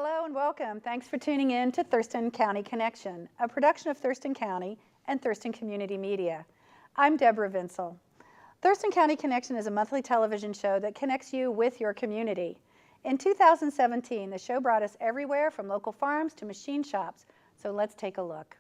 Hello and welcome. Thanks for tuning in to Thurston County Connection, a production of Thurston County and Thurston Community Media. I'm Deborah Vinsel. Thurston County Connection is a monthly television show that connects you with your community. In 2017, the show brought us everywhere from local farms to machine shops, so let's take a look.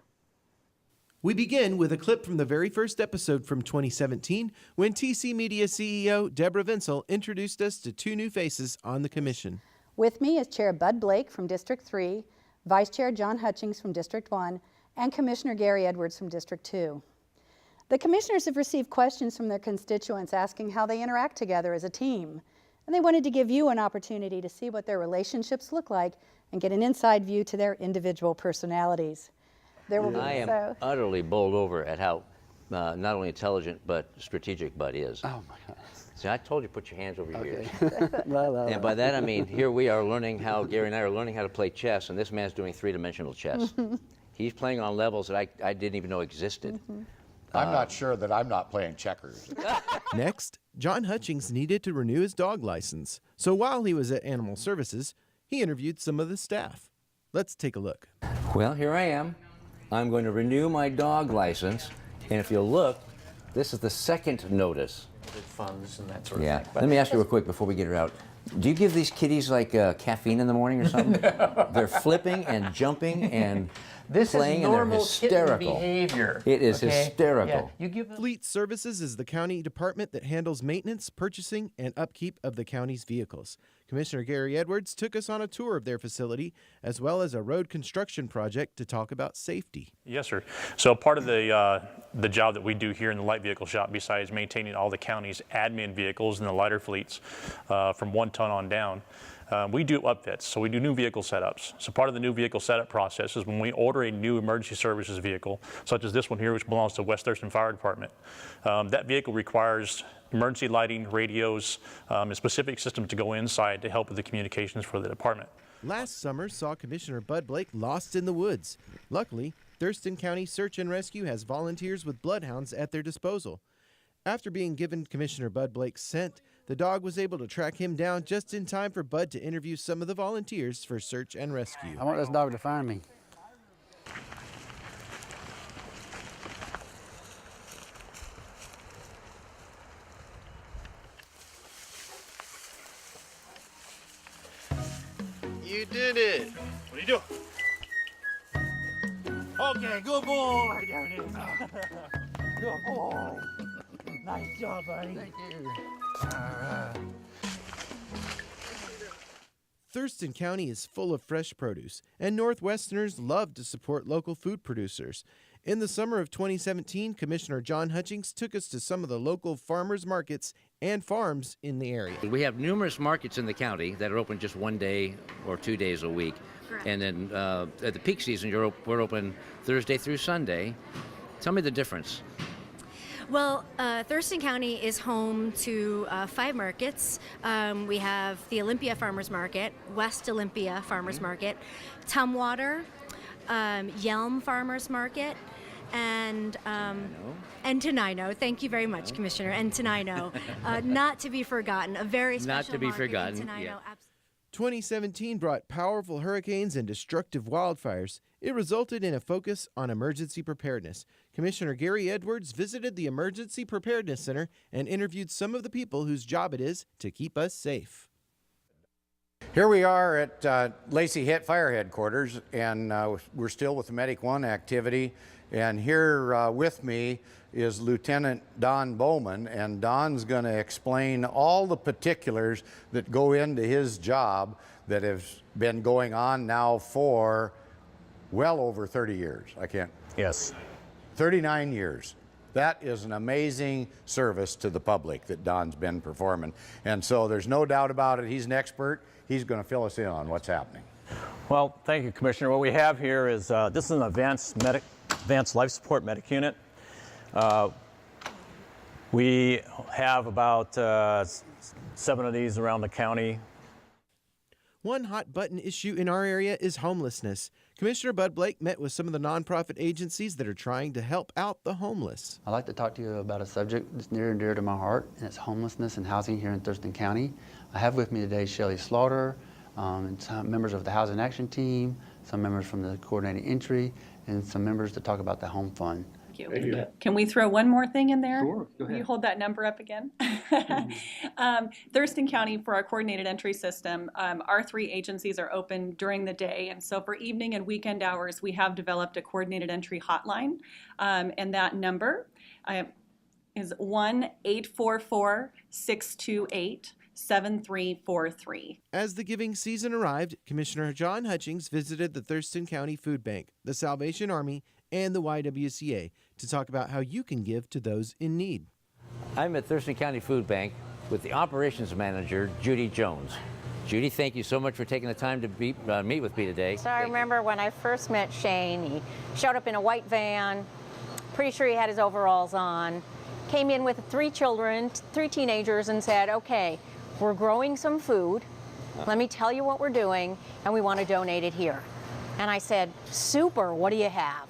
We begin with a clip from the very first episode from 2017 when TC Media CEO Deborah Vinsel introduced us to two new faces on the commission. With me is Chair Bud Blake from District 3, Vice Chair John Hutchings from District 1, and Commissioner Gary Edwards from District 2. The commissioners have received questions from their constituents asking how they interact together as a team, and they wanted to give you an opportunity to see what their relationships look like and get an inside view to their individual personalities. I am utterly bowled over at how not only intelligent but strategic Bud is. Oh my God. See, I told you put your hands over your ears. No. And by that I mean here we are learning how, Gary and I are learning how to play chess, and this man's doing three-dimensional chess. He's playing on levels that I didn't even know existed. I'm not sure that I'm not playing checkers. Next, John Hutchings needed to renew his dog license, so while he was at Animal Services, he interviewed some of the staff. Let's take a look. Well, here I am. I'm going to renew my dog license, and if you'll look, this is the second notice. Funds and that sort of thing. Let me ask you real quick before we get her out. Do you give these kitties like caffeine in the morning or something? They're flipping and jumping and playing, and they're hysterical. Behavior. It is hysterical. Yeah. You give them... Fleet Services is the county department that handles maintenance, purchasing, and upkeep of the county's vehicles. Commissioner Gary Edwards took us on a tour of their facility, as well as a road construction project to talk about safety. Yes, sir. So part of the job that we do here in the light vehicle shop, besides maintaining all the county's admin vehicles and the lighter fleets from 1 ton on down, we do upfits, so we do new vehicle setups. So part of the new vehicle setup process is when we order a new emergency services vehicle, such as this one here, which belongs to West Thurston Fire Department. That vehicle requires emergency lighting, radios, and specific systems to go inside to help with the communications for the department. Last summer saw Commissioner Bud Blake lost in the woods. Luckily, Thurston County Search and Rescue has volunteers with bloodhounds at their disposal. After being given Commissioner Bud Blake's scent, the dog was able to track him down just in time for Bud to interview some of the volunteers for search and rescue. I want this dog to find me. You did it. What are you doing? Okay, good boy. There it is. Good boy. Nice job, buddy. Thank you. All right. Thurston County is full of fresh produce, and Northwesterners love to support local food producers. In the summer of 2017, Commissioner John Hutchings took us to some of the local farmers markets and farms in the area. We have numerous markets in the county that are open just 1 day or 2 days a week. Correct. And then at the peak season, we're open Thursday through Sunday. Tell me the difference. Well, Thurston County is home to 5 markets. We have the Olympia Farmers Market, West Olympia Farmers Market, Tumwater, Yelm Farmers Market, and Tenino. Thank you very much, Commissioner. And Tenino, not to be forgotten, a very special Not to be market forgotten, in Tenino. yeah. 2017 brought powerful hurricanes and destructive wildfires. It resulted in a focus on emergency preparedness. Commissioner Gary Edwards visited the Emergency Preparedness Center and interviewed some of the people whose job it is to keep us safe. Here we are at Lacey Hit Fire Headquarters, and we're still with the Medic 1 activity. And here with me is Lieutenant Don Bowman, and Don's going to explain all the particulars that go into his job that has been going on now for well over 30 years. Yes. 39 years. That is an amazing service to the public that Don's been performing. And so there's no doubt about it, he's an expert. He's going to fill us in on what's happening. Well, thank you, Commissioner. What we have here is this is an advanced life support medic unit. We have about 7 of these around the county. One hot button issue in our area is homelessness. Commissioner Bud Blake met with some of the nonprofit agencies that are trying to help out the homeless. I'd like to talk to you about a subject that's near and dear to my heart, and it's homelessness and housing here in Thurston County. I have with me today Shelley Slaughter, and some members of the Housing Action Team, some members from the Coordinated Entry, and some members to talk about the Home Fund. Thank you. Can we throw one more thing in there? Sure, go ahead. You hold that number up again. Thurston County, for our coordinated entry system, our 3 agencies are open during the day. And so for evening and weekend hours, we have developed a coordinated entry hotline. And that number is 1-844-628-7343. As the giving season arrived, Commissioner John Hutchings visited the Thurston County Food Bank, the Salvation Army, and the YWCA to talk about how you can give to those in need. I'm at Thurston County Food Bank with the operations manager, Judy Jones. Judy, thank you so much for taking the time to meet with me today. So I remember when I first met Shane, he showed up in a white van, pretty sure he had his overalls on, came in with 3 children, 3 teenagers, and said, okay, we're growing some food. Let me tell you what we're doing, and we want to donate it here. And I said, super, what do you have?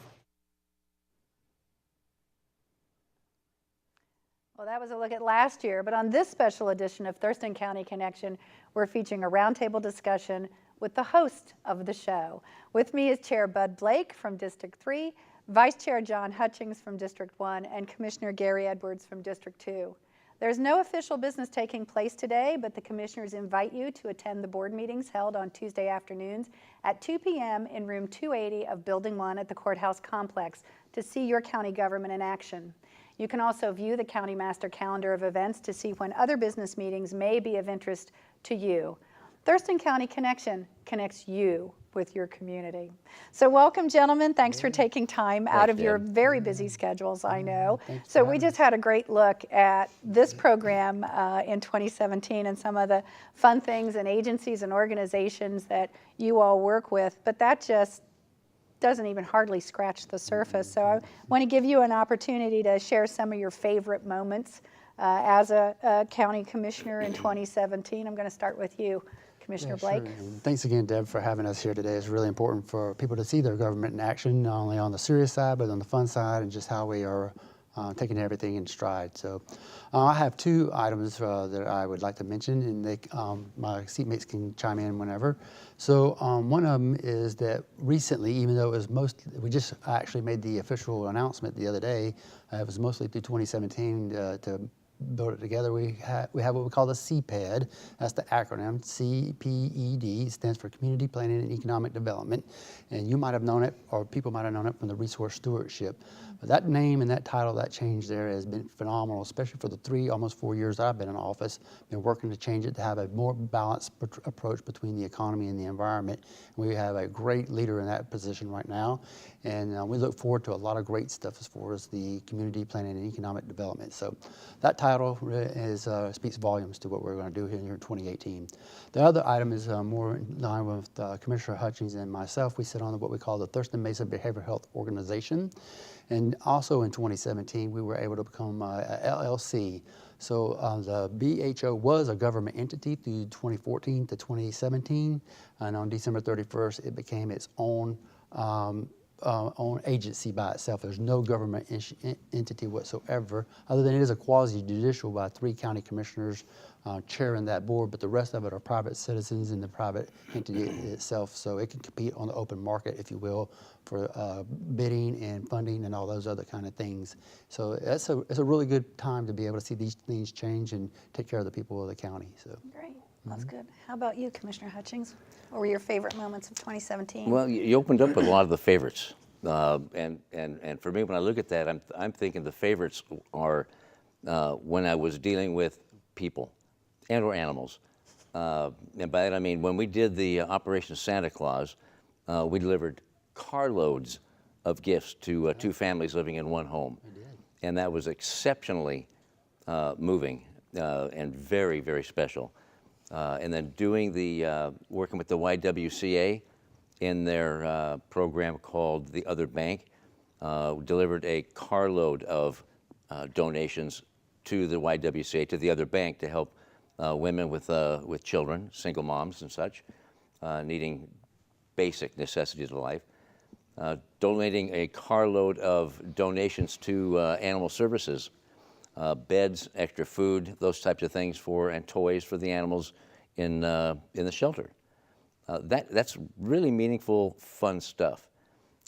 Well, that was a look at last year, but on this special edition of Thurston County Connection, we're featuring a roundtable discussion with the host of the show. With me is Chair Bud Blake from District 3, Vice Chair John Hutchings from District 1, and Commissioner Gary Edwards from District 2. There's no official business taking place today, but the commissioners invite you to attend the board meetings held on Tuesday afternoons at 2 p.m. in room 280 of Building 1 at the Courthouse Complex to see your county government in action. You can also view the county master calendar of events to see when other business meetings may be of interest to you. Thurston County Connection connects you with your community. So welcome, gentlemen. Thanks for taking time out of your very busy schedules, I know. So we just had a great look at this program in 2017 and some of the fun things and agencies and organizations that you all work with, but that just doesn't even hardly scratch the surface. So I want to give you an opportunity to share some of your favorite moments as a county commissioner in 2017. I'm going to start with you, Commissioner Blake. Sure. Thanks again, Deb, for having us here today. It's really important for people to see their government in action, not only on the serious side, but on the fun side, and just how we are taking everything in stride. So I have 2 items that I would like to mention, and my seatmates can chime in whenever. So one of them is that recently, even though it was we just actually made the official announcement the other day, it was mostly through 2017 to build it together. We have what we call the CPED. That's the acronym, CPED. It stands for Community Planning and Economic Development. And you might have known it, or people might have known it from the Resource Stewardship. But that name and that title, that change there has been phenomenal, especially for the almost 4 years that I've been in office. Been working to change it to have a more balanced approach between the economy and the environment. And we have a great leader in that position right now. And we look forward to a lot of great stuff as far as the community planning and economic development. So that title speaks volumes to what we're going to do here in 2018. The other item is more in line with Commissioner Hutchings and myself. We sit on what we call the Thurston Mesa Behavioral Health Organization. And also in 2017, we were able to become a LLC. So the BHO was a government entity through 2014 to 2017. And on December 31st, it became its own agency by itself. There's no government entity whatsoever, other than it is a quasi-judicial by 3 county commissioners chairing that board, but the rest of it are private citizens in the private entity itself, so it can compete on the open market, if you will, for bidding and funding and all those other kind of things. So it's a really good time to be able to see these things change and take care of the people of the county. So great. That's good. How about you, Commissioner Hutchings? What were your favorite moments of 2017? Well, you opened up with a lot of the favorites. And for me, when I look at that, I'm thinking the favorites are when I was dealing with people and or animals. And by that I mean when we did the Operation Santa Claus, we delivered carloads of gifts to 2 families living in one home. And that was exceptionally moving and very, very special. And then doing working with the YWCA in their program called The Other Bank, delivered a carload of donations to the YWCA, to The Other Bank, to help women with children, single moms and such, needing basic necessities of life. Donating a carload of donations to animal services, beds, extra food, those types of things and toys for the animals in the shelter. That's really meaningful, fun stuff.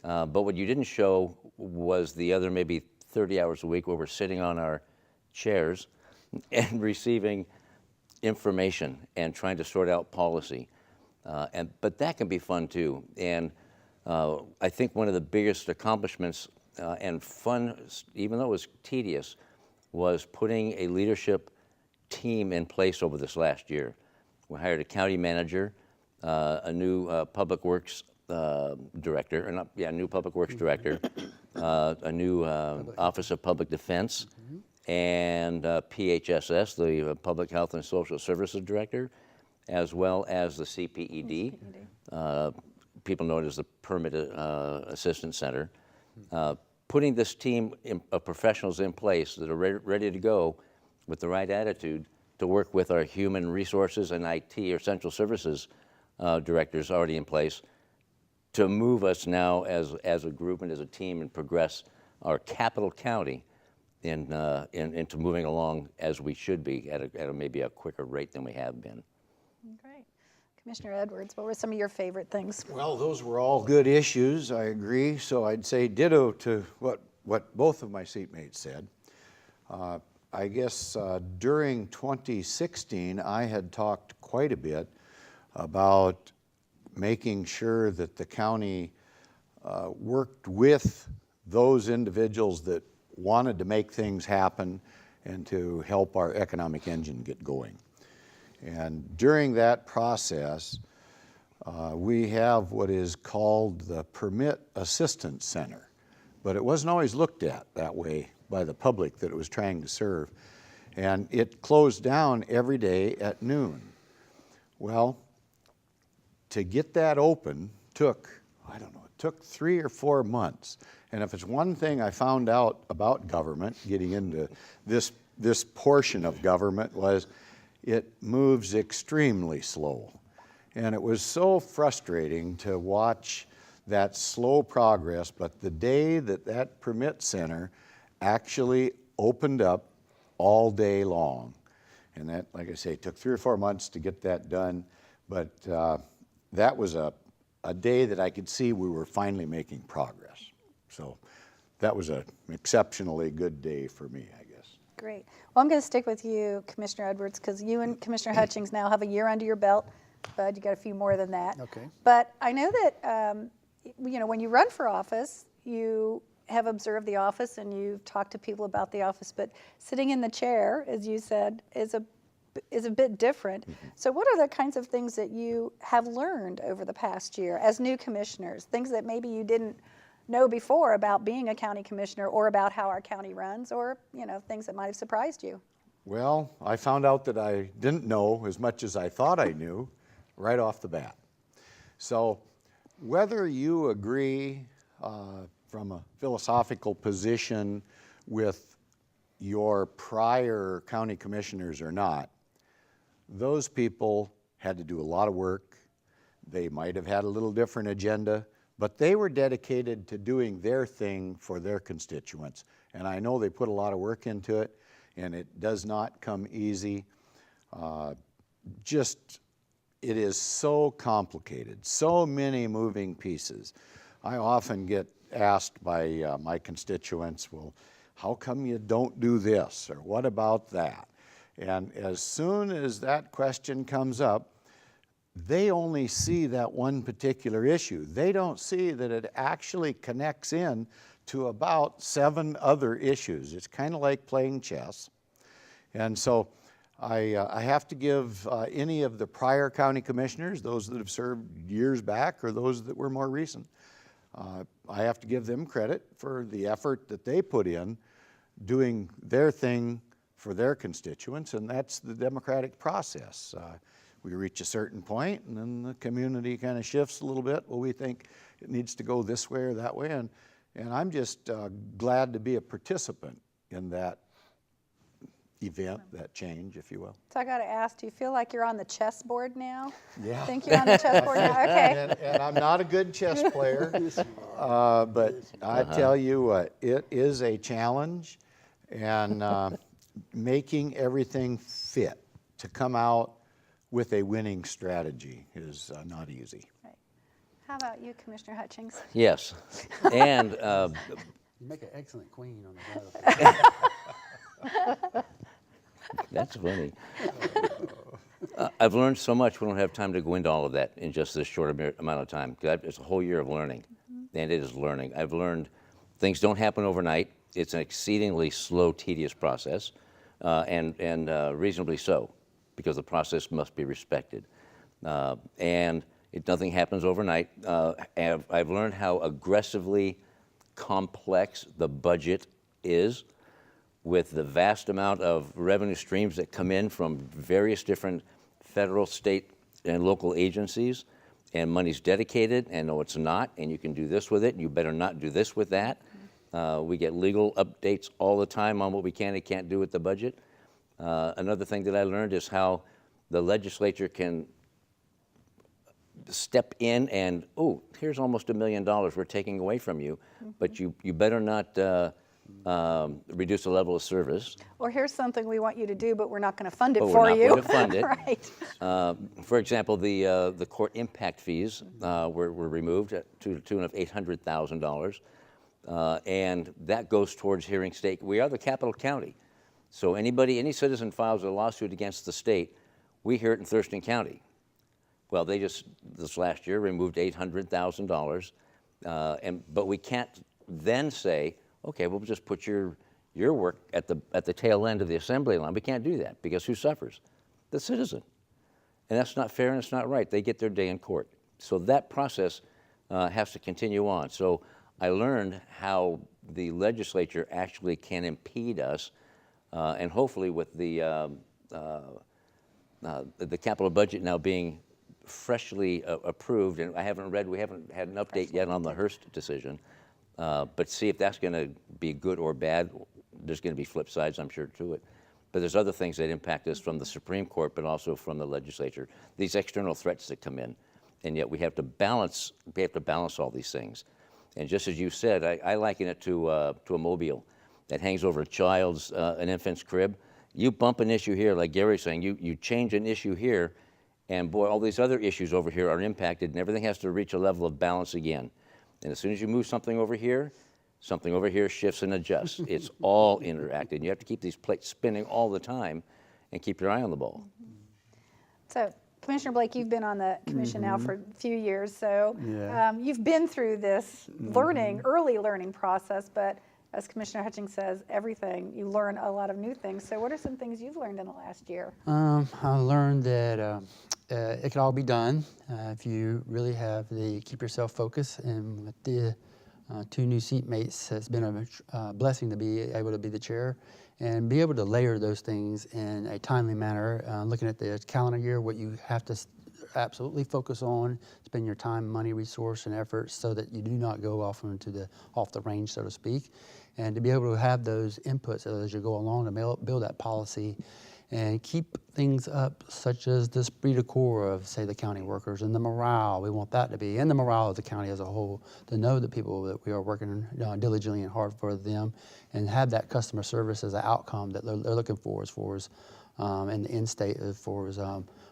But what you didn't show was the other maybe 30 hours a week where we're sitting on our chairs and receiving information and trying to sort out policy. But that can be fun too. And I think one of the biggest accomplishments and fun, even though it was tedious, was putting a leadership team in place over this last year. We hired a county manager, a new public works director, or not, yeah, new public works director, a new Office of Public Defense, and PHSS, the Public Health and Social Services Director, as well as the CPED, people know it as the Permit Assistance Center. Putting this team of professionals in place that are ready to go with the right attitude to work with our human resources and IT or central services directors already in place to move us now as a group and as a team and progress our capital county into moving along as we should be at a maybe a quicker rate than we have been. Great. Commissioner Edwards, what were some of your favorite things? Well, those were all good issues, I agree. So I'd say ditto to what both of my seatmates said. I guess during 2016, I had talked quite a bit about making sure that the county worked with those individuals that wanted to make things happen and to help our economic engine get going. And during that process, we have what is called the Permit Assistance Center, but it wasn't always looked at that way by the public that it was trying to serve. And it closed down every day at noon. Well, to get that open took, I don't know, it took 3 or 4 months. And if it's one thing I found out about government, getting into this portion of government, was it moves extremely slow. And it was so frustrating to watch that slow progress, but the day that permit center actually opened up all day long, and that, like I say, took 3 or 4 months to get that done, but that was a day that I could see we were finally making progress. So that was an exceptionally good day for me, I guess. Great. Well, I'm going to stick with you, Commissioner Edwards, because you and Commissioner Hutchings now have a year under your belt. Bud, you got a few more than that. Okay. But I know that when you run for office, you have observed the office and you've talked to people about the office. But sitting in the chair, as you said, is a bit different. Mm-hmm. So what are the kinds of things that you have learned over the past year as new commissioners? Things that maybe you didn't know before about being a county commissioner, or about how our county runs, or things that might have surprised you? Well, I found out that I didn't know as much as I thought I knew right off the bat. So whether you agree from a philosophical position with your prior county commissioners or not, those people had to do a lot of work. They might have had a little different agenda, but they were dedicated to doing their thing for their constituents. And I know they put a lot of work into it, and it does not come easy. It is so complicated, so many moving pieces. I often get asked by my constituents, well, how come you don't do this, or what about that? And as soon as that question comes up, they only see that one particular issue. They don't see that it actually connects in to about 7 other issues. It's kind of like playing chess. And so I have to give any of the prior county commissioners, those that have served years back or those that were more recent, I have to give them credit for the effort that they put in doing their thing for their constituents, and that's the democratic process. We reach a certain point, and then the community kind of shifts a little bit. Well, we think it needs to go this way or that way, and I'm just glad to be a participant in that event, that change, if you will. So I got to ask, do you feel like you're on the chessboard now? Yeah. Think you're on the chessboard now? Okay. And I'm not a good chess player, but I tell you what, it is a challenge, and making everything fit to come out with a winning strategy is not easy. Right. How about you, Commissioner Hutchings? Yes. And You make an excellent queen on the battlefield. that's funny. I've learned so much. We don't have time to go into all of that in just this short amount of time. It's a whole year of learning, and it is learning. I've learned things don't happen overnight. It's an exceedingly slow, tedious process, and reasonably so, because the process must be respected. And nothing happens overnight. I've learned how aggressively complex the budget is, with the vast amount of revenue streams that come in from various different federal, state, and local agencies, and money's dedicated, and no, it's not, and you can do this with it, and you better not do this with that. We get legal updates all the time on what we can and can't do with the budget. Another thing that I learned is how the legislature can step in and, oh, here's almost $1 million we're taking away from you, but you better not reduce the level of service. Or here's something we want you to do, but we're not going to fund it But for we're not you. going to fund it. Right. For example, the court impact fees were removed to the tune of $800,000, and that goes towards hearing state. We are the capital county, so any citizen files a lawsuit against the state, we hear it in Thurston County. Well, they just this last year removed $800,000, but we can't then say, okay, we'll just put your work at the tail end of the assembly line. We can't do that, because who suffers? The citizen. And that's not fair and it's not right. They get their day in court. So that process has to continue on. So I learned how the legislature actually can impede us, and hopefully with the capital budget now being freshly approved, and we haven't had an update yet on the Hearst decision, but see if that's going to be good or bad. There's going to be flip sides, I'm sure, to it. But there's other things that impact us from the Supreme Court, but also from the legislature. These external threats that come in, and yet we have to balance all these things. And just as you said, I liken it to a mobile that hangs over a child's, an infant's crib. You bump an issue here, like Gary's saying, you change an issue here, and boy, all these other issues over here are impacted, and everything has to reach a level of balance again. And as soon as you move something over here shifts and adjusts. It's all interacted. You have to keep these plates spinning all the time and keep your eye on the ball. So, Commissioner Blake, you've been on the commission now for a few years, so you've been through this early learning process, but as Commissioner Hutchings says, you learn a lot of new things. So what are some things you've learned in the last year? I learned that it can all be done if you really have keep yourself focused, and with the 2 new seatmates, it's been a blessing to be able to be the chair and be able to layer those things in a timely manner, looking at the calendar year, what you have to absolutely focus on, spend your time, money, resource, and effort so that you do not go off the range, so to speak, and to be able to have those inputs as you go along to build that policy and keep things up, such as the esprit de corps of, say, the county workers, and the morale. We want that to be, and the morale of the county as a whole, to know the people that we are working diligently and hard for them, and have that customer service as an outcome that they're looking for, as far as in the in-state, as far as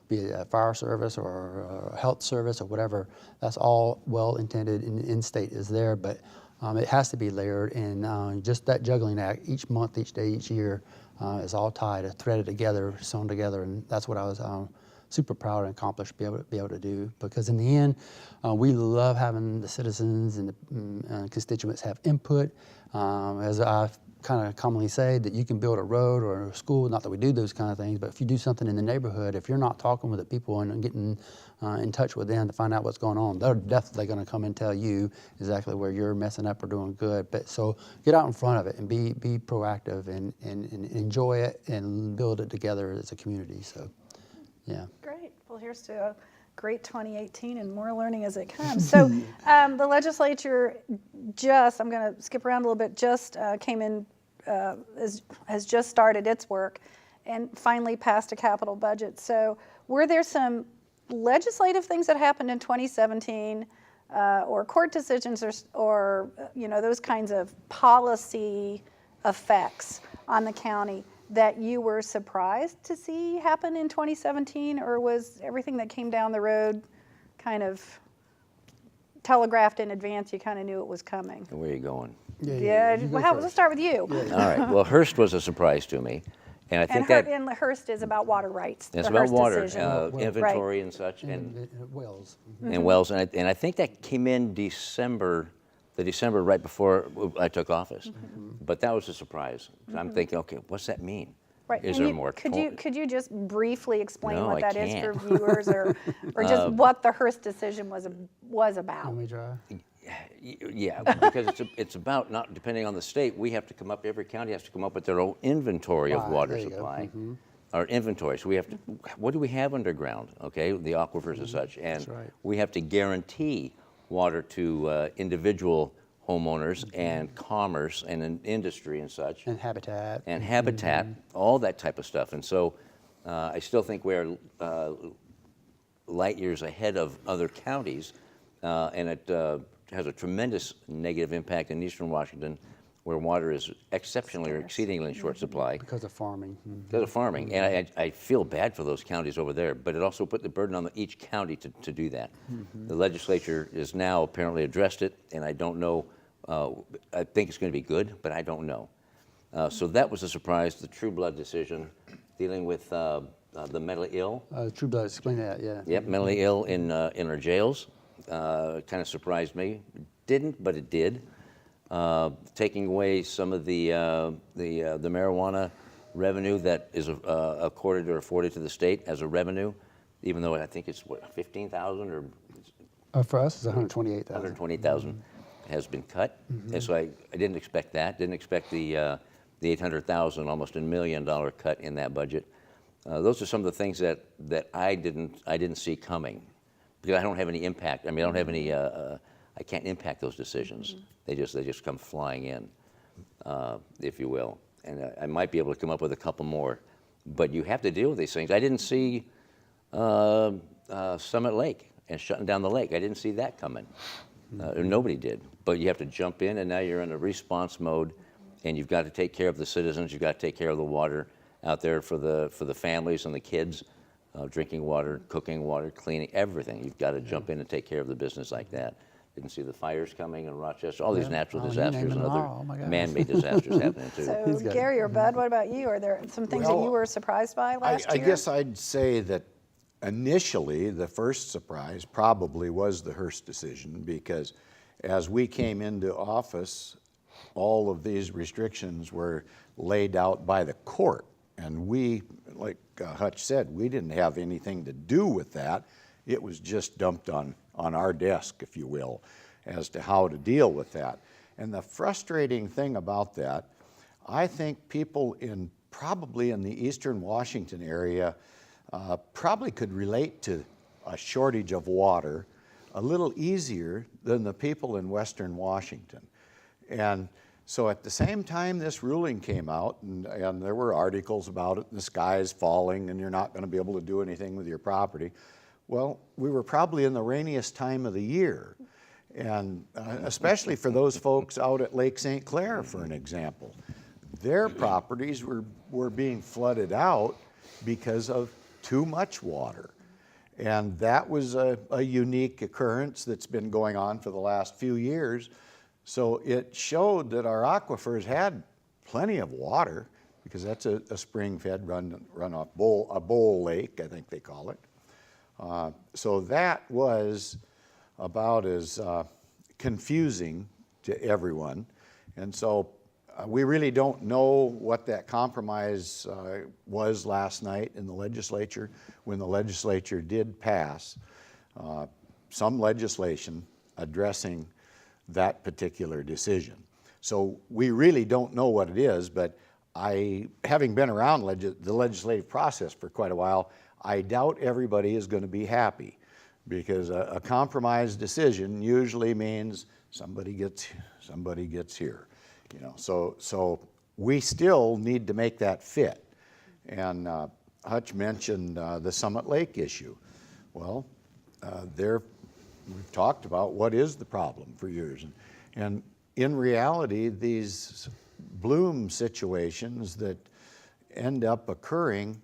be it a fire service or a health service or whatever. That's all well intended, and in-state is there, but it has to be layered, and just that juggling act each month, each day, each year is all tied, threaded together, sewn together, and that's what I was super proud and accomplished be able to do. Because in the end, we love having the citizens and the constituents have input. As I kind of commonly say, that you can build a road or a school, not that we do those kind of things, but if you do something in the neighborhood, if you're not talking with the people and getting in touch with them to find out what's going on, they're definitely going to come and tell you exactly where you're messing up or doing good. But so get out in front of it and be proactive and enjoy it and build it together as a community. So, yeah. Great. Well, here's to a great 2018 and more learning as it comes. So the legislature I'm going to skip around a little bit, came in, has just started its work and finally passed a capital budget. So were there some legislative things that happened in 2017 or court decisions or those kinds of policy effects on the county that you were surprised to see happen in 2017, or was everything that came down the road kind of telegraphed in advance? You kind of knew it was coming. Where are you going? Well, let's start with you. All right. Well, Hearst was a surprise to me. And I think and Hearst is about water rights. It's the about Hearst water, decision. inventory Right. and such. And wells. And wells. And I think that came in December right before I took office. But that was a surprise. I'm thinking, okay, what's that mean? Right. Is And there you- more? Could you just briefly explain No, what I that is for can't. viewers, or just what the Hearst decision was about? Let me try. Yeah, because it's about not depending on the state. We have to come up. Every county has to come up with their own inventory of Right, water there you go. supply. Our inventory. So we have to. What do we have underground? Okay, the aquifers and such, and That's right. we have to guarantee water to individual homeowners and commerce and an industry and such. And habitat. And habitat, all that type of stuff. And so I still think we're light years ahead of other counties, and it has a tremendous negative impact in eastern Washington, where water is exceptionally or exceedingly in short supply. Because of farming. Because of farming. And I feel bad for those counties over there, but it also put the burden on each county to do that. The legislature has now apparently addressed it, and I don't know, I think it's going to be good, but I don't know. So that was a surprise, the True Blood decision, dealing with the mentally ill. True Blood, explain that, yeah. Yep, mentally ill in our jails. Kind of surprised me. Didn't, but it did. Taking away some of the marijuana revenue that is accorded or afforded to the state as a revenue, even though I think it's what, 15,000 or For us, it's 128,000. 120,000 has been cut, and so I didn't expect that. Didn't expect the 800,000, almost $1 million cut in that budget. Those are some of the things that I didn't see coming, because I don't have any impact. I mean, I don't have any. I can't impact those decisions. They just come flying in, if you will. And I might be able to come up with a couple more, but you have to deal with these things. I didn't see Summit Lake and shutting down the lake. I didn't see that coming. Nobody did. But you have to jump in, and now you're in a response mode, and you've got to take care of the citizens. You've got to take care of the water out there for the families and the kids, drinking water, cooking water, cleaning, everything. You've got to jump in and take care of the business like that. Didn't see the fires coming in Rochester, all these natural disasters and other man-made disasters happening too. So Gary or Bud, what about you? Are there some things that you were surprised by last I year? guess I'd say that initially the first surprise probably was the Hearst decision, because as we came into office, all of these restrictions were laid out by the court. And we, like Hutch said, we didn't have anything to do with that. It was just dumped on our desk, if you will, as to how to deal with that. And the frustrating thing about that, I think people probably in the eastern Washington area probably could relate to a shortage of water a little easier than the people in western Washington. And so at the same time this ruling came out, and there were articles about it, and the sky is falling and you're not going to be able to do anything with your property. Well, we were probably in the rainiest time of the year, and especially for those folks out at Lake St. Clair, for an example. Their properties were being flooded out because of too much water. And that was a unique occurrence that's been going on for the last few years. So it showed that our aquifers had plenty of water, because that's a spring-fed runoff a bowl lake, I think they call it. So that was about as confusing to everyone. And so we really don't know what that compromise was last night in the legislature, when the legislature did pass some legislation addressing that particular decision. So we really don't know what it is, but having been around the legislative process for quite a while, I doubt everybody is going to be happy, because a compromise decision usually means somebody gets here, you know. So we still need to make that fit. And Hutch mentioned the Summit Lake issue. Well, we've talked about what is the problem for years, and in reality, these bloom situations that end up occurring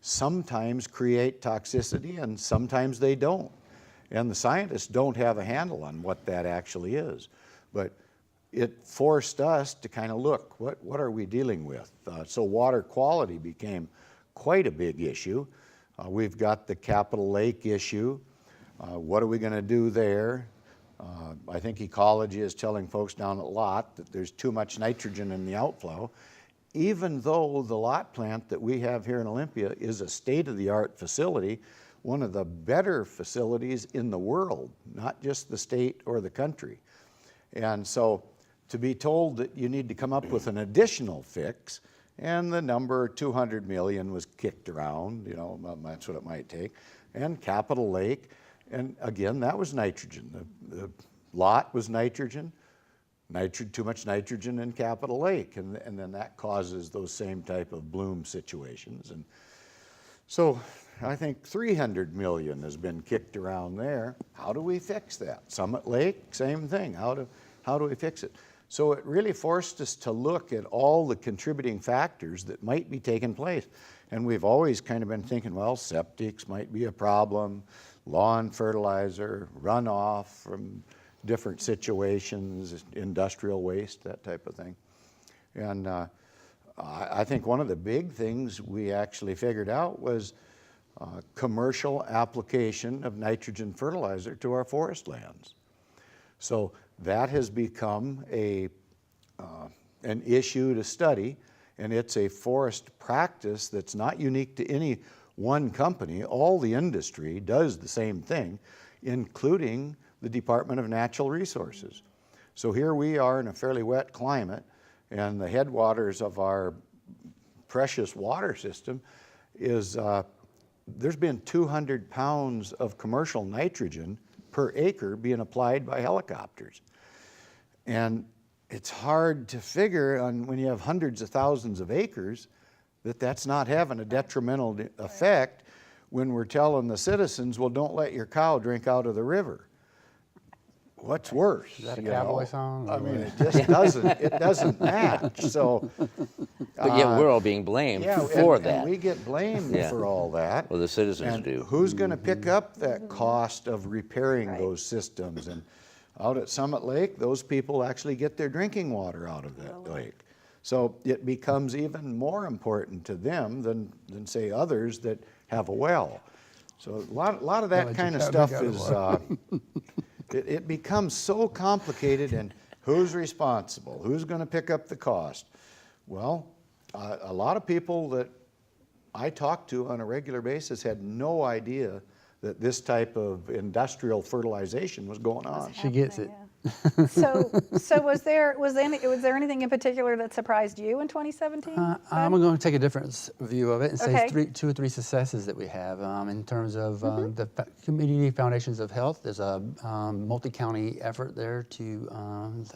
sometimes create toxicity and sometimes they don't. And the scientists don't have a handle on what that actually is. But it forced us to kind of look, what are we dealing with? So water quality became quite a big issue. We've got the Capitol Lake issue. What are we going to do there? I think ecology is telling folks down at Lot that there's too much nitrogen in the outflow, even though the Lot plant that we have here in Olympia is a state-of-the-art facility, one of the better facilities in the world, not just the state or the country. And so to be told that you need to come up with an additional fix, and the number 200 million was kicked around, you know, that's what it might take, and Capitol Lake, and again, that was nitrogen. The Lot was nitrogen, too much nitrogen in Capitol Lake, and then that causes those same type of bloom situations. And so I think 300 million has been kicked around there. How do we fix that? Summit Lake, same thing. How do we fix it? So it really forced us to look at all the contributing factors that might be taking place. And we've always kind of been thinking, well, septics might be a problem, lawn fertilizer, runoff from different situations, industrial waste, that type of thing. And I think one of the big things we actually figured out was commercial application of nitrogen fertilizer to our forest lands. So that has become an issue to study, and it's a forest practice that's not unique to any one company. All the industry does the same thing, including the Department of Natural Resources. So here we are in a fairly wet climate, and the headwaters of our precious water system is, there's been 200 pounds of commercial nitrogen per acre being applied by helicopters. And it's hard to figure on when you have hundreds of thousands of acres that that's not having a detrimental effect when we're telling the citizens, well, don't let your cow drink out of the river. What's worse? Is that a cowboy song? I mean, it just doesn't match. So, but yet we're all being blamed for that. And we get blamed for all that. Well, the citizens and do. Who's going to pick up that cost of repairing those systems? And out at Summit Lake, those people actually get their drinking water out of that lake. So it becomes even more important to them than say others that have a well. So a lot of that kind of stuff is, it becomes so complicated, and who's responsible? Who's going to pick up the cost? Well, a lot of people that I talk to on a regular basis had no idea that this type of industrial fertilization was going on. She gets it. So was there anything in particular that surprised you in 2017? I'm going to take a different view of it and say Okay. 2 or 3 successes that we have in terms of the community foundations of health. There's a multi-county effort there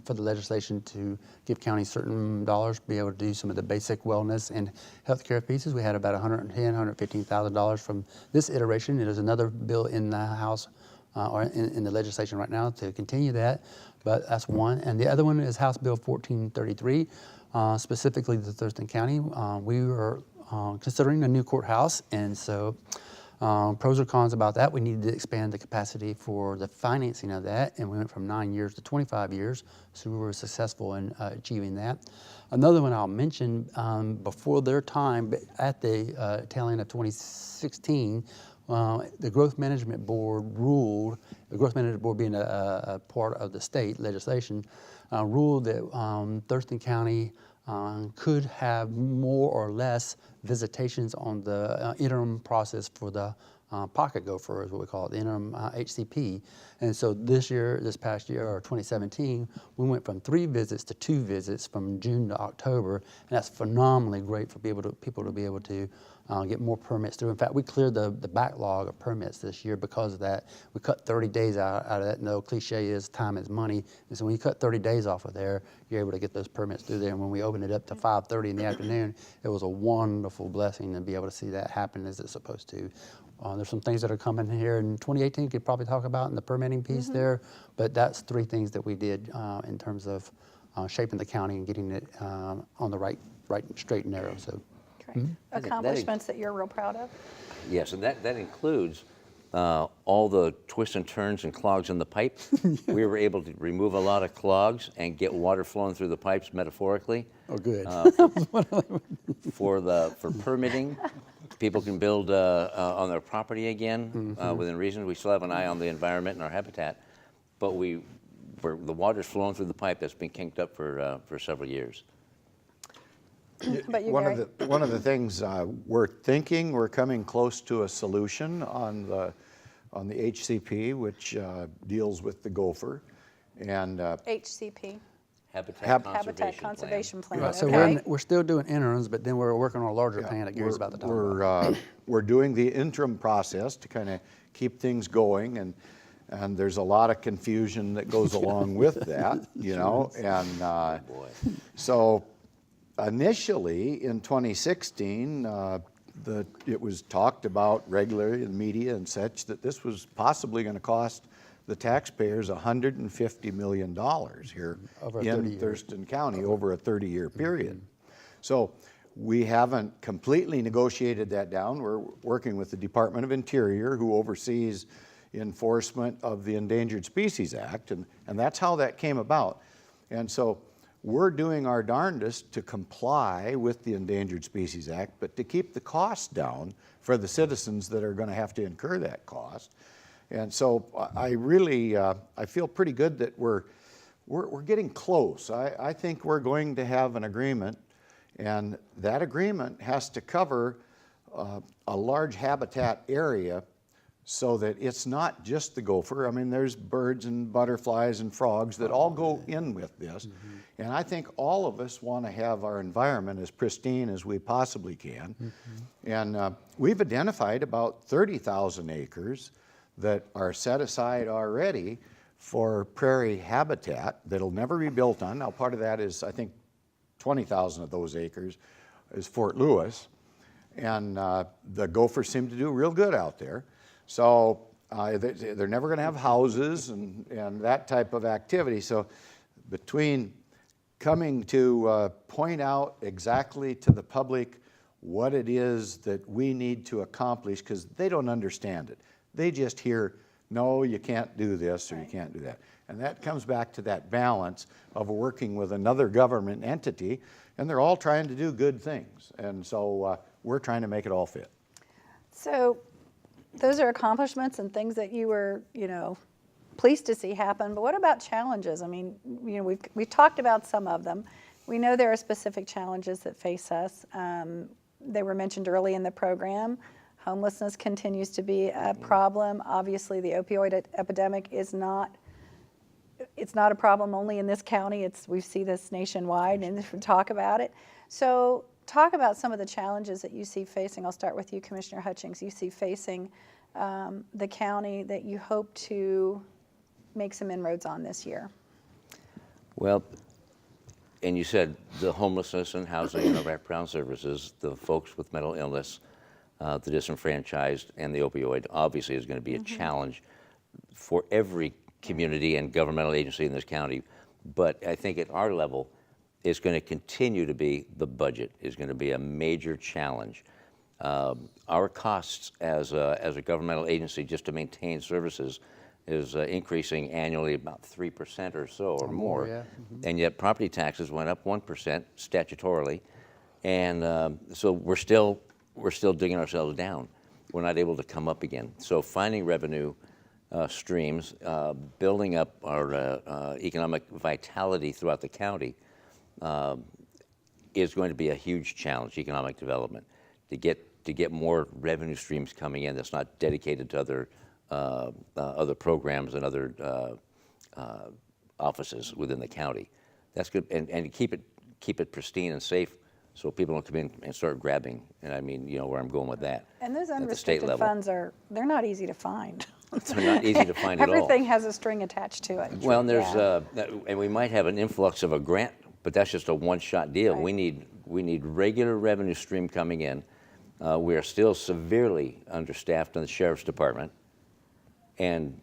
for the legislation to give counties certain dollars to be able to do some of the basic wellness and healthcare pieces. We had about $115,000 from this iteration. There's another bill in the House or in the legislation right now to continue that, but that's one. And the other one is House Bill 1433, specifically the Thurston County. We were considering a new courthouse, and so pros or cons about that. We needed to expand the capacity for the financing of that, and we went from 9 years to 25 years, so we were successful in achieving that. Another one I'll mention, before their time, but at the tail end of 2016, the Growth Management Board ruled, the Growth Management Board being a part of the state legislation, ruled that Thurston County could have more or less visitations on the interim process for the pocket gopher, is what we call it, the interim HCP. And so this past year, or 2017, we went from 3 visits to 2 visits from June to October, and that's phenomenally great for people to be able to get more permits through. In fact, we cleared the backlog of permits this year because of that. We cut 30 days out of that. No, cliche is time is money. And so when you cut 30 days off of there, you're able to get those permits through there. And when we opened it up to 5:30 in the afternoon, it was a wonderful blessing to be able to see that happen as it's supposed to. There's some things that are coming here in 2018 could probably talk about in the permitting piece there, but that's 3 things that we did in terms of shaping the county and getting it on the right straight and narrow. So. Accomplishments that you're real proud of? Yes, and that includes all the twists and turns and clogs in the pipe. We were able to remove a lot of clogs and get water flowing through the pipes metaphorically. Oh, good. For permitting, people can build on their property again within reason. We still have an eye on the environment and our habitat, but the water's flowing through the pipe that's been kinked up for several years. But you, One of the things we're thinking, we're coming close to a solution on the HCP, which deals with the gopher, and HCP. Habitat Conservation Plan. Right, so Okay. we're still doing interims, but then we're working on a larger plan that Gary's about to talk about. We're doing the interim process to kind of keep things going, and there's a lot of confusion that goes along with that, you know, and so initially in 2016, it was talked about regularly in the media and such that this was possibly going to cost the taxpayers $150 million here in Thurston County over a 30-year period. So we haven't completely negotiated that down. We're working with the Department of Interior, who oversees enforcement of the Endangered Species Act, and that's how that came about. And so we're doing our darndest to comply with the Endangered Species Act, but to keep the cost down for the citizens that are going to have to incur that cost. And so I really, I feel pretty good that we're getting close. I think we're going to have an agreement, and that agreement has to cover a large habitat area so that it's not just the gopher. I mean, there's birds and butterflies and frogs that all go in with this. And I think all of us want to have our environment as pristine as we possibly can. And we've identified about 30,000 acres that are set aside already for prairie habitat that'll never be built on. Now, part of that is, I think, 20,000 of those acres is Fort Lewis. And the gophers seem to do real good out there. So they're never going to have houses and that type of activity. So between coming to point out exactly to the public what it is that we need to accomplish, because they don't understand it. They just hear, no, you can't do this or you can't do that. And that comes back to that balance of working with another government entity, and they're all trying to do good things. And so we're trying to make it all fit. So those are accomplishments and things that you were, you know, pleased to see happen. But what about challenges? I mean, you know, we've talked about some of them. We know there are specific challenges that face us. They were mentioned early in the program. Homelessness continues to be a problem. Obviously, the opioid epidemic is not a problem only in this county. We see this nationwide, and we talk about it. So talk about some of the challenges that you see facing. I'll start with you, Commissioner Hutchings. You see facing the county that you hope to make some inroads on this year. Well, and you said the homelessness and housing and the wraparound services, the folks with mental illness, the disenfranchised, and the opioid obviously is going to be a challenge for every community and governmental agency in this county. But I think at our level, it's going to continue to be the budget is going to be a major challenge. Our costs as a governmental agency just to maintain services is increasing annually about 3% or so or more. Yeah. And yet property taxes went up 1% statutorily. And so we're still digging ourselves down. We're not able to come up again. So finding revenue streams, building up our economic vitality throughout the county is going to be a huge challenge, economic development, to get more revenue streams coming in that's not dedicated to other programs and other offices within the county. That's good, and keep it pristine and safe, so people don't come in and start grabbing. And I mean, you know where I'm going with that. And those at the unrestricted state level. funds they're not easy to find. They're not easy to find at all. Everything has a string attached to it. Well, and there's and we might have an influx of a grant, but that's just a one-shot deal. Right. We need regular revenue stream coming in. We are still severely understaffed in the sheriff's department, and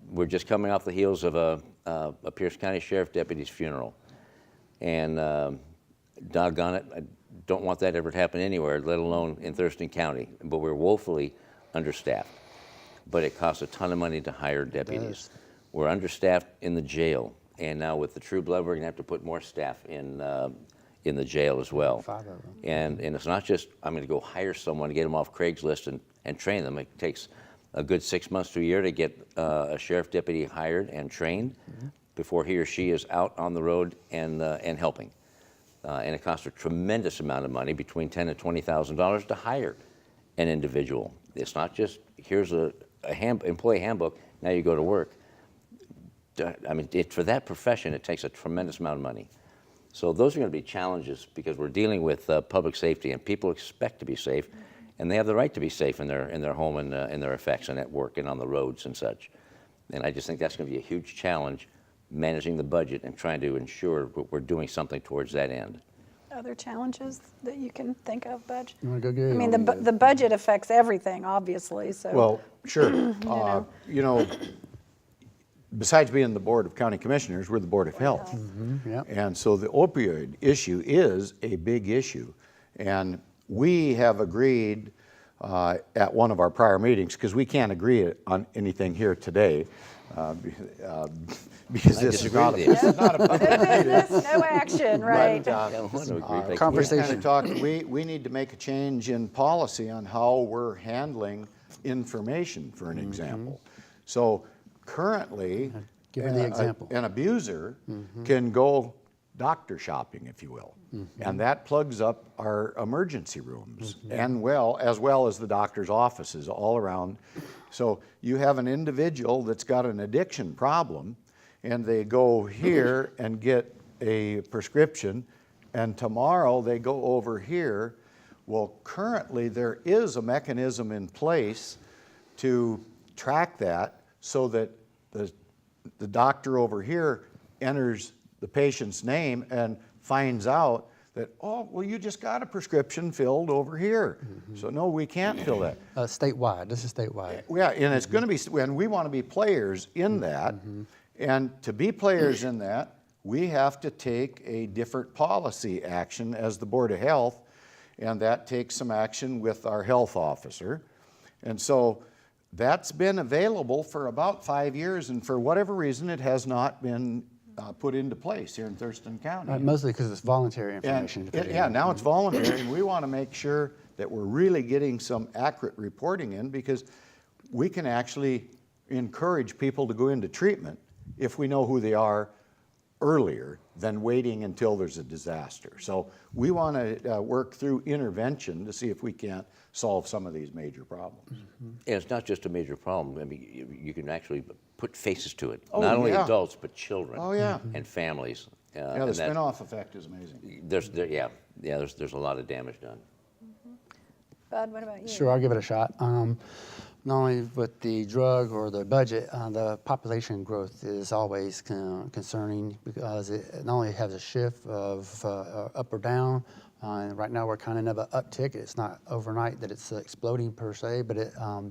we're just coming off the heels of a Pierce County Sheriff deputy's funeral. And doggone it, I don't want that ever to happen anywhere, let alone in Thurston County. But we're woefully understaffed. But it costs a ton of money to hire deputies. We're understaffed in the jail, and now with the True Blood, we're going to have to put more staff in the jail as well. 5 of them. And it's not just I'm going to go hire someone to get them off Craigslist and train them. It takes a good 6 months to a year to get a sheriff deputy hired and trained before he or she is out on the road and helping. And it costs a tremendous amount of money, between $10,000 and $20,000, to hire an individual. It's not just here's a employee handbook, now you go to work. I mean, for that profession, it takes a tremendous amount of money. So those are going to be challenges, because we're dealing with public safety, and people expect to be safe, and they have the right to be safe in their home and in their effects and at work and on the roads and such. And I just think that's going to be a huge challenge, managing the budget and trying to ensure we're doing something towards that end. Other challenges that you can think of, Budge? You want to go, Gary? I mean, the budget affects everything, obviously, so. Well, sure. You know, besides being the Board of County Commissioners, we're the Board of Health. Yep. And so the opioid issue is a big issue. And we have agreed at one of our prior meetings, because we can't agree on anything here today, because this is not a public meeting. No action, right? But, Conversation. we need to make a change in policy on how we're handling information, for an example. So currently, Give her the example. an abuser can go doctor shopping, if you will, and that plugs up our emergency rooms, and as well as the doctor's offices all around. So you have an individual that's got an addiction problem, and they go here and get a prescription, and tomorrow they go over here. Well, currently there is a mechanism in place to track that, so that the doctor over here enters the patient's name and finds out that, oh, well, you just got a prescription filled over here. So no, we can't fill that. Statewide, this is statewide. Yeah, and it's going to be, and we want to be players in that. And to be players in that, we have to take a different policy action as the Board of Health, and that takes some action with our health officer. And so that's been available for about 5 years, and for whatever reason, it has not been put into place here in Thurston County. Mostly because it's voluntary information. Now it's voluntary, and we want to make sure that we're really getting some accurate reporting in, because we can actually encourage people to go into treatment if we know who they are earlier than waiting until there's a disaster. So we want to work through intervention to see if we can't solve some of these major problems. And it's not just a major problem. I mean, you can actually put faces to it. Oh, not only yeah. adults, but children. Oh, yeah. And families. Yeah, the spin-off effect is amazing. There's a lot of damage done. Bud, what about you? Sure, I'll give it a shot. Not only with the drug or the budget, the population growth is always concerning, because it not only has a shift of up or down. And right now we're kind of an uptick. It's not overnight that it's exploding per se, but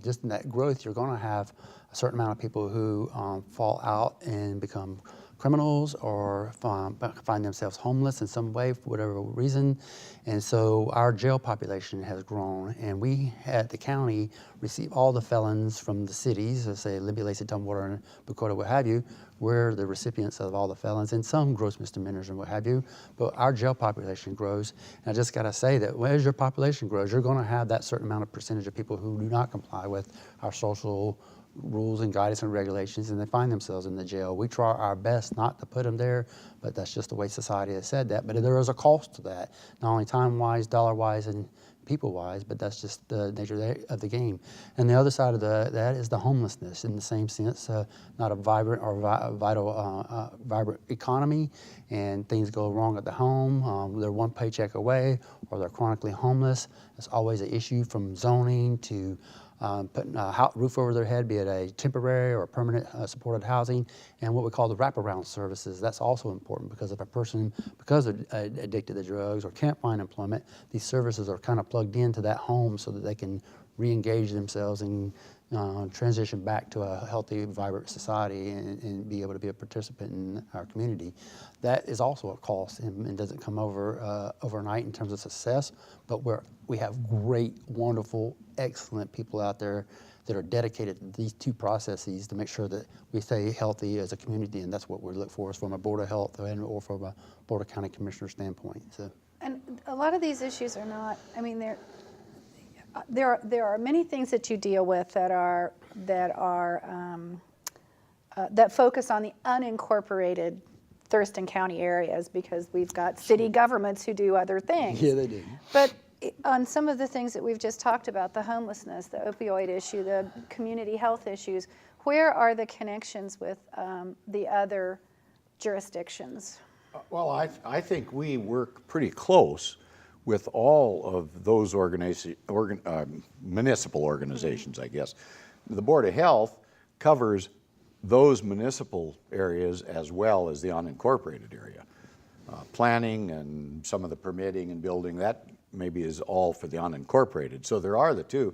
just in that growth, you're going to have a certain amount of people who fall out and become criminals, or find themselves homeless in some way for whatever reason. And so our jail population has grown, and we at the county receive all the felons from the cities, let's say Libby, Lacey, Tumwater, and Bucota, what have you. We're the recipients of all the felons, and some gross misdemeanors and what have you, but our jail population grows. And I just gotta say that as your population grows, you're gonna have that certain amount of percentage of people who do not comply with our social rules and guidance and regulations, and they find themselves in the jail. We try our best not to put them there, but that's just the way society has said that. But there is a cost to that, not only time-wise, dollar-wise, and people-wise, but that's just the nature of the game. And the other side of that is the homelessness, in the same sense, not a vibrant or vibrant economy, and things go wrong at the home. They're one paycheck away, or they're chronically homeless. It's always an issue, from zoning to putting a roof over their head, be it a temporary or permanent supported housing, and what we call the wraparound services. That's also important, because if a person, because they're addicted to drugs or can't find employment, these services are kind of plugged into that home so that they can re-engage themselves and transition back to a healthy, vibrant society and be able to be a participant in our community. That is also a cost and doesn't come over overnight in terms of success, but we have great, wonderful, excellent people out there that are dedicated to these two processes to make sure that we stay healthy as a community, and that's what we look for from a Board of Health and or from a Board of County Commissioner standpoint. So. And a lot of these issues are not, I mean, there are many things that you deal with that focus on the unincorporated Thurston County areas, because we've got city governments who do other things. Yeah, they do. But on some of the things that we've just talked about, the homelessness, the opioid issue, the community health issues, where are the connections with the other jurisdictions? Well, I think we work pretty close with all of those municipal organizations, I guess. The Board of Health covers those municipal areas as well as the unincorporated area. Planning and some of the permitting and building, that maybe is all for the unincorporated. So there are the two.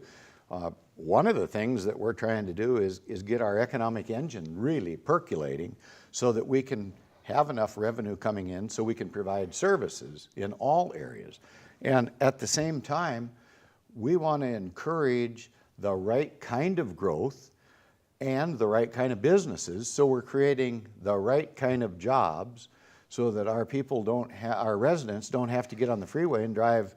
One of the things that we're trying to do is get our economic engine really percolating so that we can have enough revenue coming in so we can provide services in all areas. And at the same time, we want to encourage the right kind of growth and the right kind of businesses, so we're creating the right kind of jobs so that our people our residents don't have to get on the freeway and drive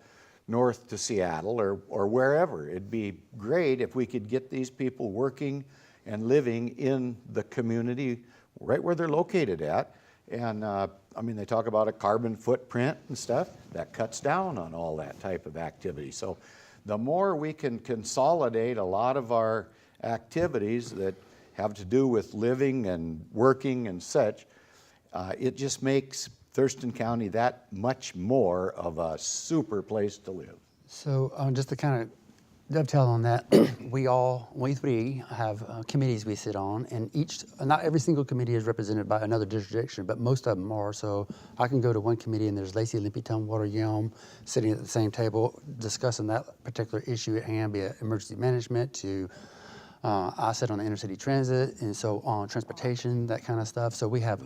north to Seattle or wherever. It'd be great if we could get these people working and living in the community right where they're located at. And I mean, they talk about a carbon footprint and stuff. That cuts down on all that type of activity. So the more we can consolidate a lot of our activities that have to do with living and working and such, it just makes Thurston County that much more of a super place to live. So just to kind of dovetail on that, we three have committees we sit on, and not every single committee is represented by another jurisdiction, but most of them are. So I can go to one committee and there's Lacey, Olympia, Tumwater, Yelm sitting at the same table discussing that particular issue at hand, be it emergency management to I sit on the intercity transit, and so on transportation, that kind of stuff. So we have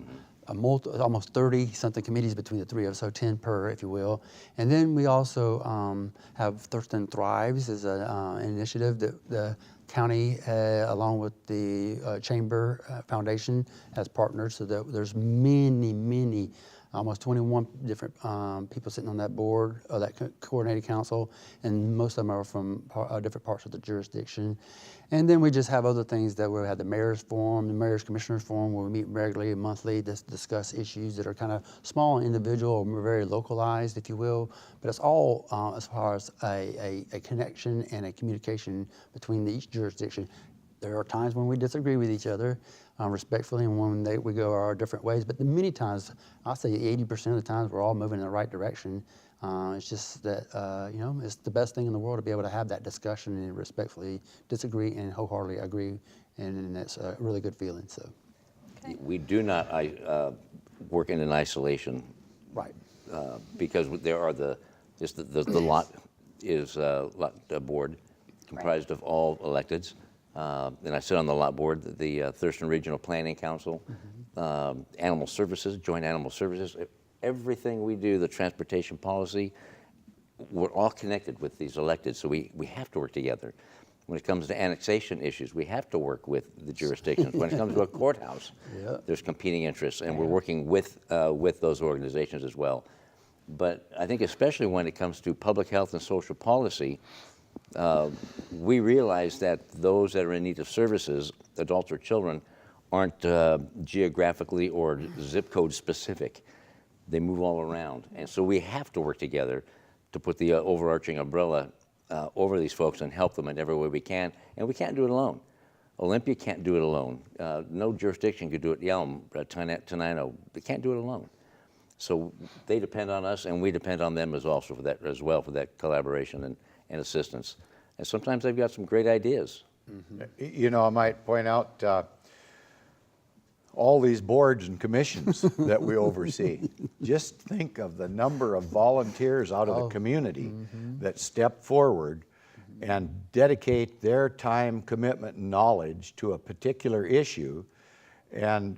almost 30 something committees between the three of us, so 10 per, if you will. And then we also have Thurston Thrives as an initiative that the county, along with the Chamber Foundation, has partnered, so that there's many, almost 21 different people sitting on that board, that coordinated council, and most of them are from different parts of the jurisdiction. And then we just have other things that we have the Mayor's Forum, the Mayor's Commissioners Forum, where we meet regularly and monthly to discuss issues that are kind of small and individual or very localized, if you will. But it's all as far as a connection and a communication between each jurisdiction. There are times when we disagree with each other respectfully, and when we go our different ways. But many times, I'll say 80% of the times, we're all moving in the right direction. It's just that, it's the best thing in the world to be able to have that discussion and respectfully disagree and wholeheartedly agree, and it's a really good feeling. So, okay. We do not work in isolation, right? Because there are the lot is a board comprised of all electeds. And I sit on the lot board, the Thurston Regional Planning Council, Animal Services, Joint Animal Services. Everything we do, the transportation policy, we're all connected with these elected, so we have to work together. When it comes to annexation issues, we have to work with the jurisdictions. When it comes to a courthouse, there's competing interests, and we're working with those organizations as well. But I think especially when it comes to public health and social policy, we realize that those that are in need of services, adults or children, aren't geographically or zip code specific. They move all around. And so we have to work together to put the overarching umbrella over these folks and help them in every way we can. And we can't do it alone. Olympia can't do it alone. No jurisdiction could do it. Yelm, Tenino, they can't do it alone. So they depend on us, and we depend on them as also for that collaboration and assistance. And sometimes they've got some great ideas. Mm-hmm. I might point out all these boards and commissions that we oversee. Just think of the number of volunteers out of the community that step forward and dedicate their time, commitment, and knowledge to a particular issue. And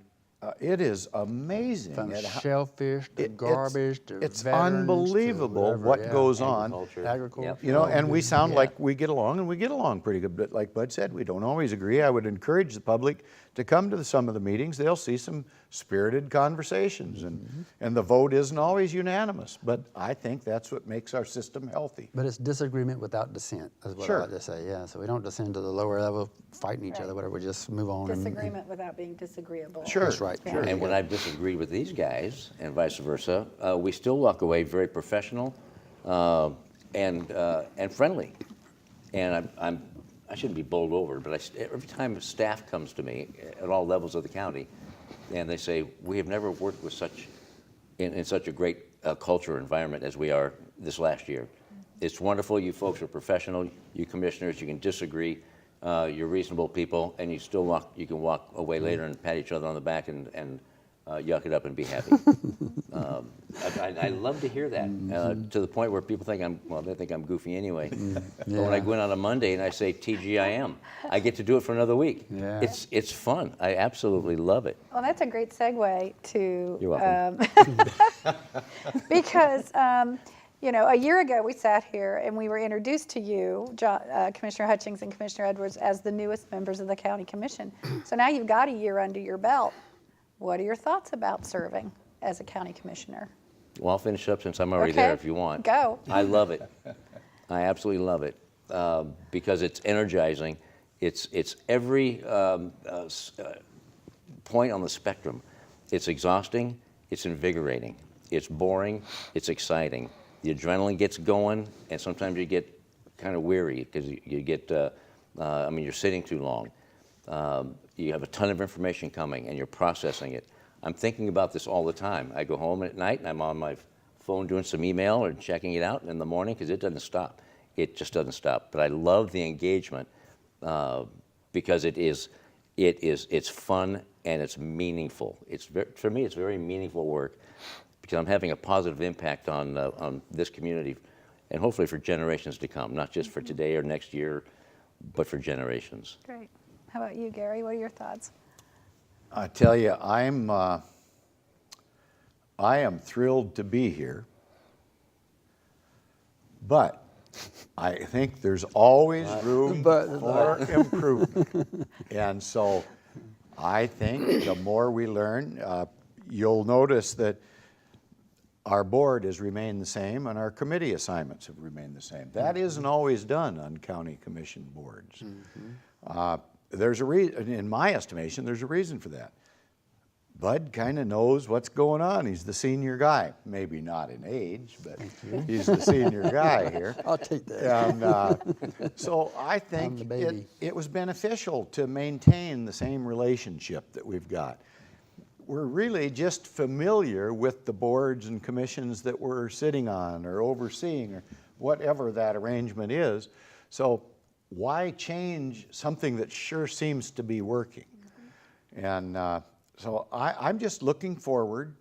it is amazing. From at how- shellfish to garbage to it's veterans unbelievable to whatever, what yeah. goes on. Agriculture. You know, and we sound Yeah. like we get along, and we get along pretty good. But like Bud said, we don't always agree. I would encourage the public to come to some of the meetings. They'll see some spirited conversations, and the vote isn't always unanimous. But I think that's what makes our system healthy. But it's disagreement without dissent, is what Sure. I like to say. Yeah, so we don't descend to the lower level, fighting each other, whatever. We just move on. Disagreement without being disagreeable. Sure. That's right. Yeah. And when I disagree with these guys, and vice versa, we still walk away very professional and friendly. And I shouldn't be bowled over, but every time staff comes to me at all levels of the county, and they say, we have never worked with in such a great culture environment as we are this last year. It's wonderful. You folks are professional. You commissioners, you can disagree. You're reasonable people, and you can walk away later and pat each other on the back and yuck it up and be happy. I love to hear that, to the point where people think they think I'm goofy anyway. But when I go in on a Monday and I say TGIM, I get to do it for another week. Yeah. It's fun. I absolutely love it. Well, that's a great segue to. You're welcome. Because, you know, a year ago we sat here and we were introduced to you, Commissioner Hutchings and Commissioner Edwards, as the newest members of the County Commission. So now you've got a year under your belt. What are your thoughts about serving as a county commissioner? Well, I'll finish up since I'm already Okay. there if you want. Go. I love it. I absolutely love it because it's energizing. It's every point on the spectrum. It's exhausting. It's invigorating. It's boring. It's exciting. The adrenaline gets going, and sometimes you get kind of weary because you get, you're sitting too long. You have a ton of information coming, and you're processing it. I'm thinking about this all the time. I go home at night, and I'm on my phone doing some email or checking it out in the morning because it doesn't stop. It just doesn't stop. But I love the engagement because it's fun and it's meaningful. For me, it's very meaningful work because I'm having a positive impact on this community and hopefully for generations to come, not just for today or next year, but for generations. Great. How about you, Gary? What are your thoughts? I tell you, I am thrilled to be here, but I think there's always room for improvement. And so I think the more we learn, you'll notice that our board has remained the same and our committee assignments have remained the same. That isn't always done on county commission boards. There's a reason, in my estimation, there's a reason for that. Bud kind of knows what's going on. He's the senior guy. Maybe not in age, but he's the senior guy here. I'll take that. And so I think it was beneficial to maintain the same relationship that we've got. We're really just familiar with the boards and commissions that we're sitting on or overseeing or whatever that arrangement is. So why change something that sure seems to be working? And so I'm just looking forward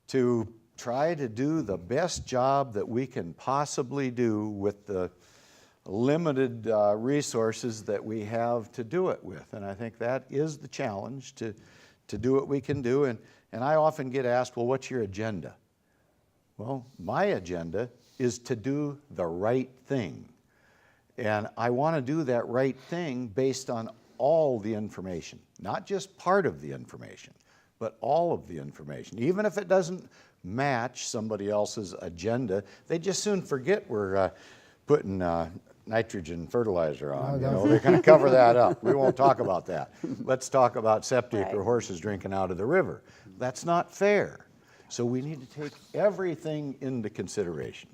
to try to do the best job that we can possibly do with the limited resources that we have to do it with. And I think that is the challenge, to do what we can do. And I often get asked, well, what's your agenda? Well, my agenda is to do the right thing. And I want to do that right thing based on all the information, not just part of the information, but all of the information. Even if it doesn't match somebody else's agenda, they just soon forget we're putting nitrogen fertilizer on. You know, they're going to cover that up. We won't talk about that. Let's talk about septic or horses drinking out of the river. That's not fair. So we need to take everything into consideration.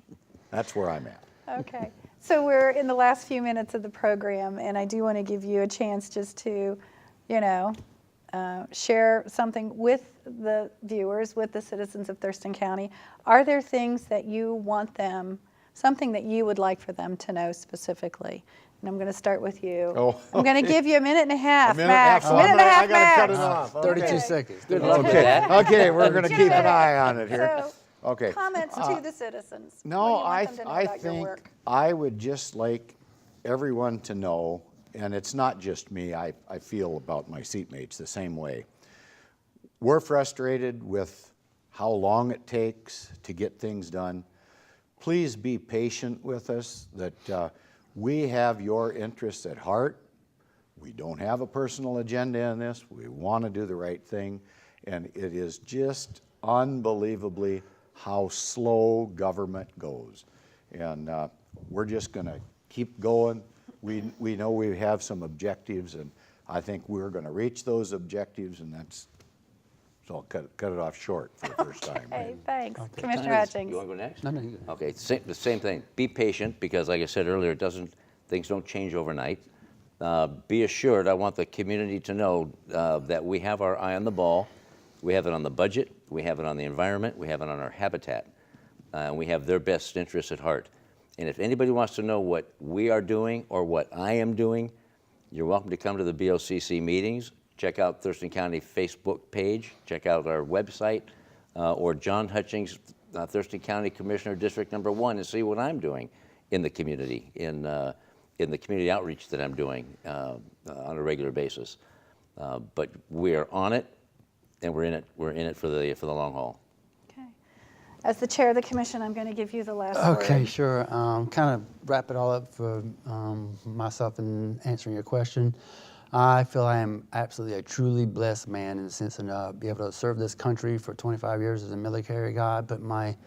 That's where I'm at. Okay. So we're in the last few minutes of the program, and I do want to give you a chance just to, share something with the viewers, with the citizens of Thurston County. Are there things that you want them, something that you would like for them to know specifically? And I'm going to start with you. Oh, I'm going to give you a minute and a half, A minute max. and a half. Minute and a half, I gotta cut max. it off. 32 seconds. Good luck. Okay, we're going to keep an eye on it here. So, Okay. comments to the citizens. No, What do you want them to know I about your think work? I would just like everyone to know, and it's not just me, I feel about my seatmates the same way. We're frustrated with how long it takes to get things done. Please be patient with us, that we have your interests at heart. We don't have a personal agenda in this. We want to do the right thing. And it is just unbelievably how slow government goes. And we're just going to keep going. We know we have some objectives, and I think we're going to reach those objectives, and that's, so I'll cut it off short for the first time. Okay, thanks. Okay. Commissioner Hutchings. You want to go next? No, no, you go. Okay, the same thing. Be patient, because like I said earlier, things don't change overnight. Be assured, I want the community to know that we have our eye on the ball. We have it on the budget, we have it on the environment, we have it on our habitat. We have their best interests at heart. And if anybody wants to know what we are doing or what I am doing, you're welcome to come to the BOCC meetings. Check out Thurston County Facebook page, check out our website, or John Hutchings, Thurston County Commissioner, District Number 1, and see what I'm doing in the community, in the community outreach that I'm doing on a regular basis. But we are on it, and we're in it for the long haul. Okay. As the chair of the commission, I'm going to give you the last word. Okay, sure. Kind of wrap it all up for myself in answering your question. I feel I am absolutely a truly blessed man in the sense of be able to serve this country for 25 years as a military guy, put my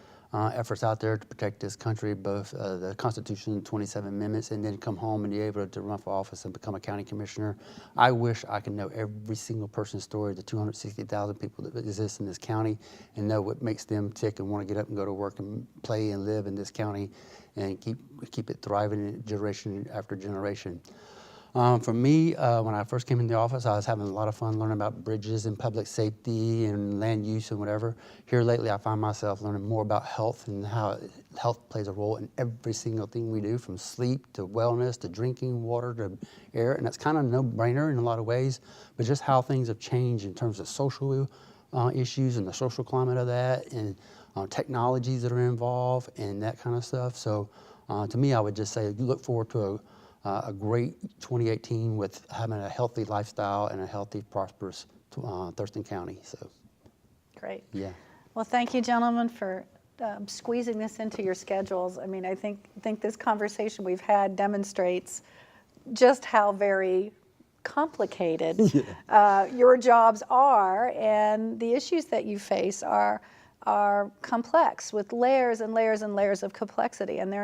efforts out there to protect this country, both the Constitution, 27 amendments, and then come home and be able to run for office and become a county commissioner. I wish I could know every single person's story, the 260,000 people that exist in this county, and know what makes them tick and want to get up and go to work and play and live in this county and keep it thriving generation after generation. For me, when I first came into the office, I was having a lot of fun learning about bridges and public safety and land use and whatever. Here lately, I find myself learning more about health and how health plays a role in every single thing we do, from sleep to wellness to drinking water to air. And that's kind of a no-brainer in a lot of ways, but just how things have changed in terms of social issues and the social climate of that, and technologies that are involved and that kind of stuff. So to me, I would just say look forward to a great 2018 with having a healthy lifestyle and a healthy, prosperous Thurston County. So, great. Yeah. Well, thank you, gentlemen, for squeezing this into your schedules. I mean, I think this conversation we've had demonstrates just how very complicated your jobs are, and the issues that you face are complex, with layers and layers and layers of complexity, and there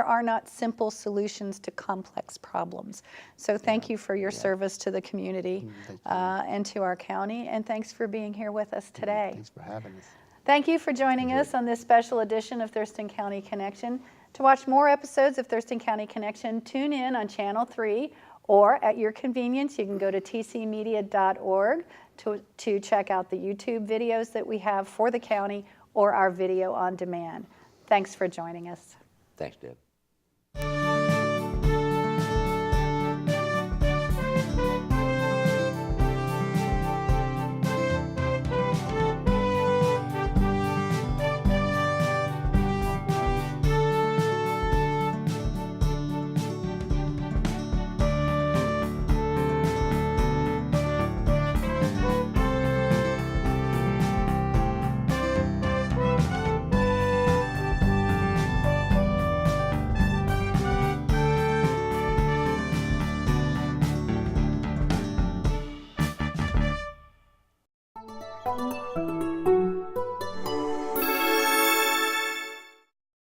are not simple solutions to complex problems. So thank you for your service to the community and to our county, and thanks for being here with us today. Thanks for having us. Thank you for joining us on this special edition of Thurston County Connection. To watch more episodes of Thurston County Connection, tune in on Channel 3, or at your convenience, you can go to tcmedia.org to check out the YouTube videos that we have for the county or our video on demand. Thanks for joining us. Thanks, Deb.